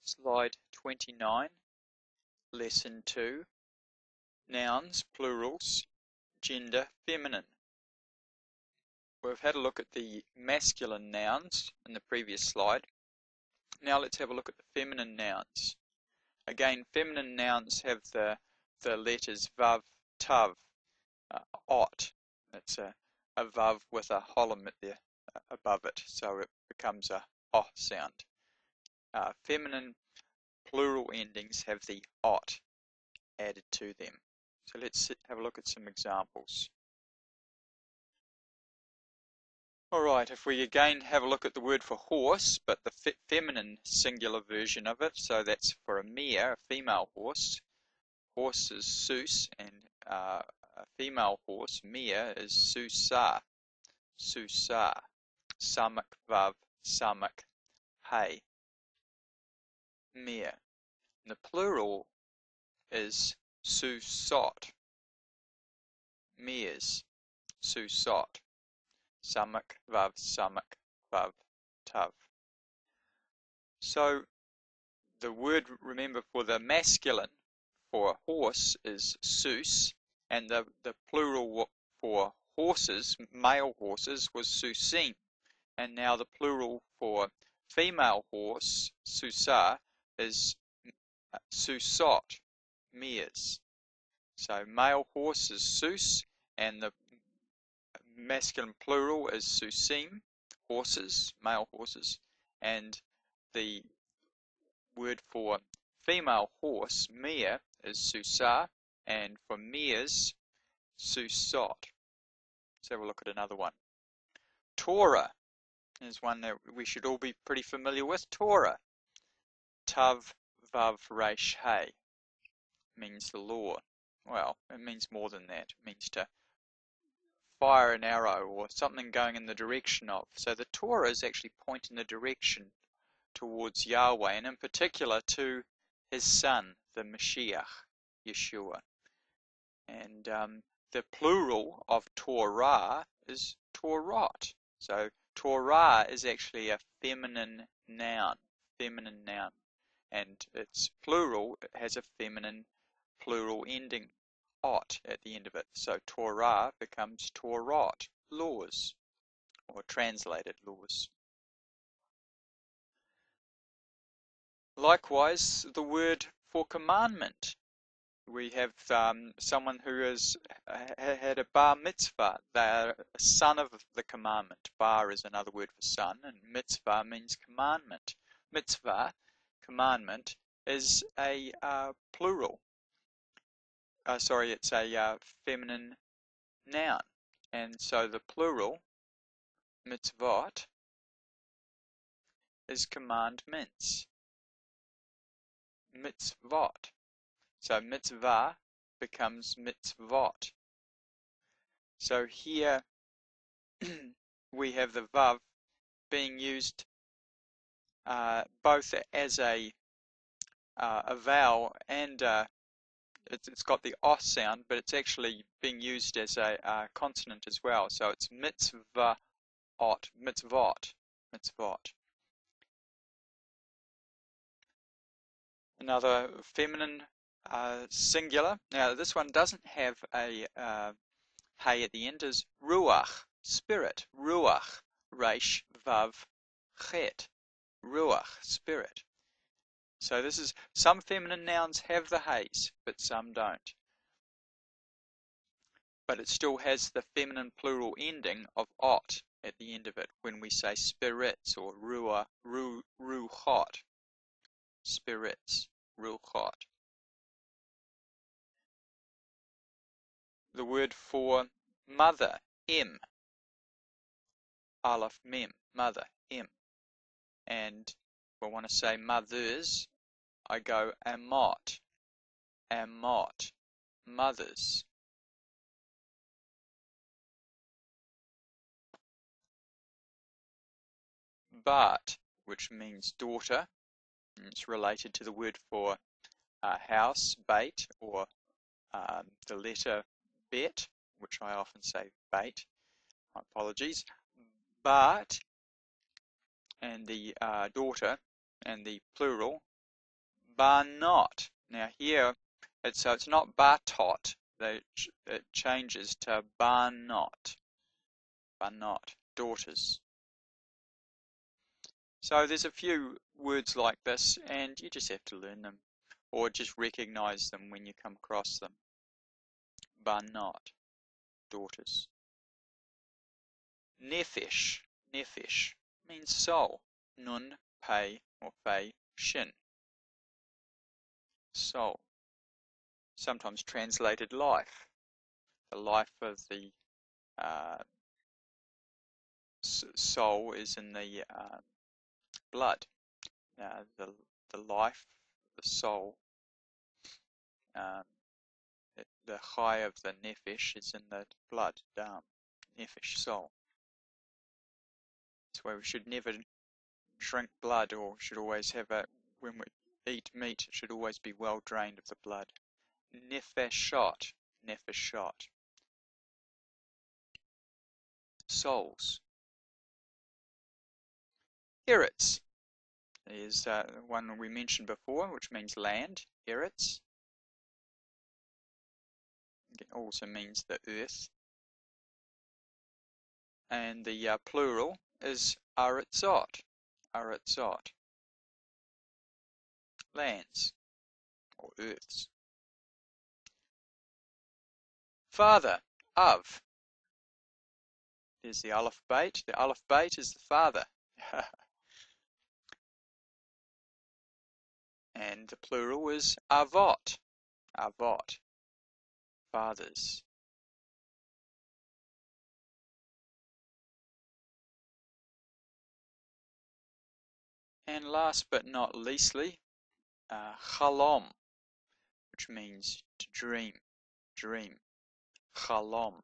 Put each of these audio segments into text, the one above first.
Slide 29, Lesson 2, Nouns, Plurals, Gender, Feminine. We've had a look at the masculine nouns in the previous slide. Now let's have a look at the feminine nouns. Again, feminine nouns have the letters vav, tav, ot. It's a vav with a holum there above it, so it becomes a oh sound. Feminine plural endings have the ot added to them. So let's have a look at some examples. Alright, if we again have a look at the word for horse, but the feminine singular version of it, so that's for a mare, a female horse. Horse is sus, and a female horse, mare, is susa. Susa. Samak vav, samak, hey. Mare. And the plural is susot. Mares. Susot. Samak vav, tav. So the word, remember, for the masculine for horse is sus, and the plural for horses, male horses, was susin. And now the plural for female horse, susa, is susot, mares. So male horse is sus, and the masculine plural is susim, horses, male horses, and the word for female horse, mare, is susa, and for mares, susot. Let's have a look at another one. Torah is one that we should all be pretty familiar with. Torah. Tav, vav, resh, hey means the law. Well, it means more than that. It means to fire an arrow or something going in the direction of. So the Torah is actually pointing the direction towards Yahweh, and in particular to his son, the Mashiach, Yeshua. And the plural of Torah is Torot. So Torah is actually a feminine noun, and its plural has a feminine plural ending, ot, at the end of it. So Torah becomes Torot, laws, or translated laws. Likewise, the word for commandment. We have someone who has had a bar mitzvah. They are a son of the commandment. Bar is another word for son, and mitzvah means commandment. Mitzvah, commandment, is a plural. It's a feminine noun. And so the plural, mitzvot, is commandments. Mitzvot. So mitzvah becomes mitzvot. So here we have the vav being used both as a vowel and it's got the os sound, but it's actually being used as a consonant as well. So it's mitzvot, mitzvot. Another feminine singular. Now this one doesn't have a hey at the end, is ruach, spirit. Ruach, resh, vav, chet. Ruach, spirit. So this is, some feminine nouns have the heys, but some don't. But it still has the feminine plural ending of ot at the end of it when we say spirits or ruchot. Spirits, ruchot. The word for mother, im. Aleph mem, mother, im. And if I want to say mothers, I go amot, mothers. Bat, which means daughter, and it's related to the word for house, bait, or the letter bet, which I often say bait. My apologies. Bat, and the daughter, and the plural bar not. Now here, so it's not bar tot. It changes to bar not. Bar not. Daughters. So there's a few words like this, and you just have to learn them, or just recognize them when you come across them. Bar not. Daughters. Nephesh. Nephesh means soul. Nun, pei, or fei, shin. Soul. Sometimes translated life. The life of the soul is in the blood. The life, the soul, the high of the nephesh is in the blood, nephesh, soul. That's why we should never drink blood, or should always have when we eat meat, it should always be well drained of the blood. Nefeshot, nefeshot. Souls. Eretz is one we mentioned before, which means land. Eretz. It also means the earth. And the plural is aretzot. Aretzot. Lands or earths. Father, Av. There's the Aleph Beit. The Aleph Beit is the father. And the plural is Avot. Avot. Fathers. And last but not leastly, Chalom, which means to dream. Dream. Chalom.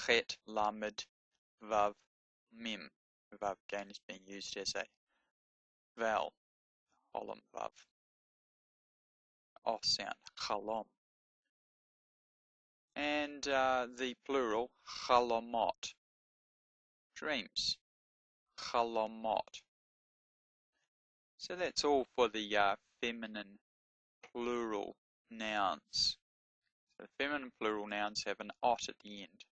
Chet, Lamed, Vav, Mim. Vav again is being used as a vowel. Chalom, Vav. Off sound. Chalom. And the plural, Chalomot. Dreams. Chalomot. So that's all for the feminine plural nouns. So the feminine plural nouns have an ot at the end,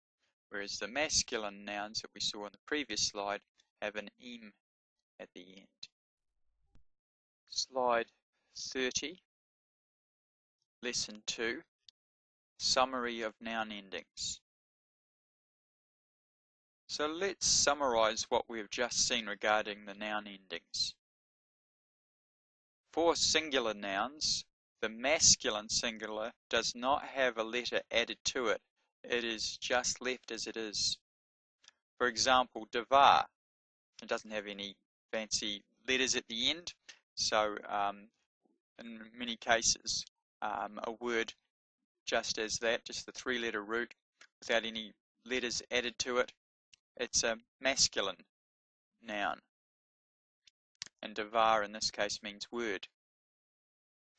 whereas the masculine nouns that we saw in the previous slide have an im at the end. Slide 30, Lesson 2, Summary of Noun Endings. So let's summarize what we have just seen regarding the noun endings. For singular nouns, the masculine singular does not have a letter added to it. It is just left as it is. For example, devar. It doesn't have any fancy letters at the end. So in many cases, a word just as that, just the three-letter root without any letters added to it, it's a masculine noun. And devar in this case means word.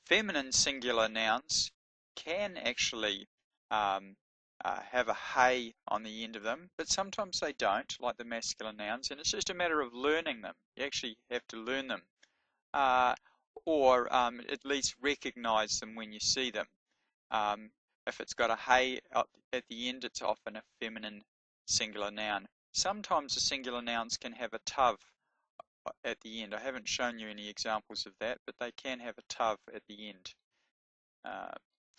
Feminine singular nouns can actually have a hey on the end of them, but sometimes they don't, like the masculine nouns, and it's just a matter of learning them. You actually have to learn them, or at least recognize them when you see them. If it's got a hey at the end, it's often a feminine singular noun. Sometimes the singular nouns can have a tav at the end. I haven't shown you any examples of that, but they can have a tav at the end.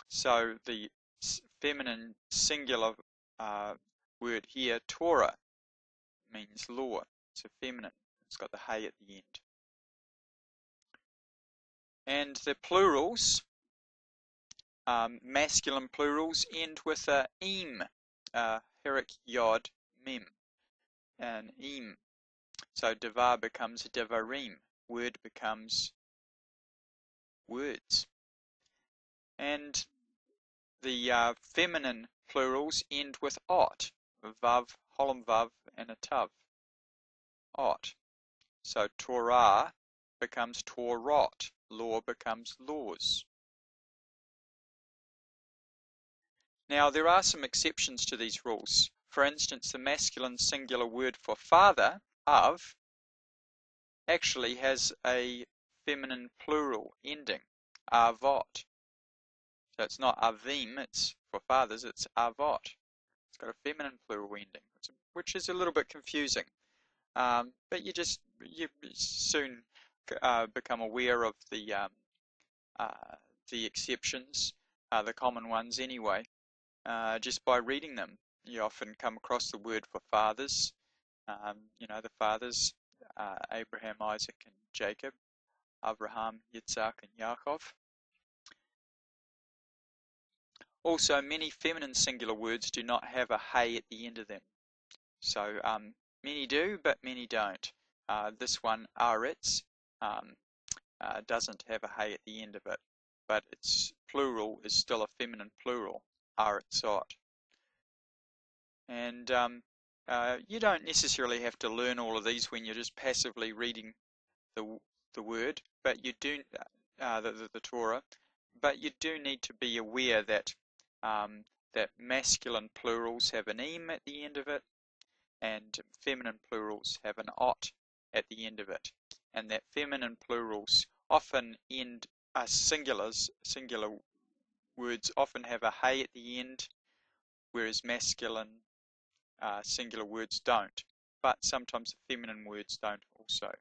So the feminine singular word here, Torah, means law. It's a feminine. It's got the hey at the end. And the plurals, masculine plurals, end with a im, herik yod mem, an im. So devar becomes devarim, word becomes words. And the feminine plurals end with ot, vav, holom vav, and a tav, ot. So Torah becomes Torot, law becomes laws. Now there are some exceptions to these rules. For instance, the masculine singular word for father, av, actually has a feminine plural ending, avot. So it's not avim, it's for fathers, it's avot. It's got a feminine plural ending, which is a little bit confusing. But you soon become aware of the exceptions, the common ones anyway, just by reading them. You often come across the word for fathers. The fathers, Abraham, Isaac, and Jacob, Abraham, Yitzhak, and Yaakov. Also, many feminine singular words do not have a hey at the end of them. So many do, but many don't. This one, aretz, doesn't have a hey at the end of it, but its plural is still a feminine plural, aretzot. And you don't necessarily have to learn all of these when you're just passively reading the word, but you do the Torah, but you do need to be aware that that masculine plurals have an em at the end of it, and feminine plurals have an ot at the end of it, and that feminine plurals often end singular words often have a hey at the end, whereas masculine singular words don't, but sometimes feminine words don't also.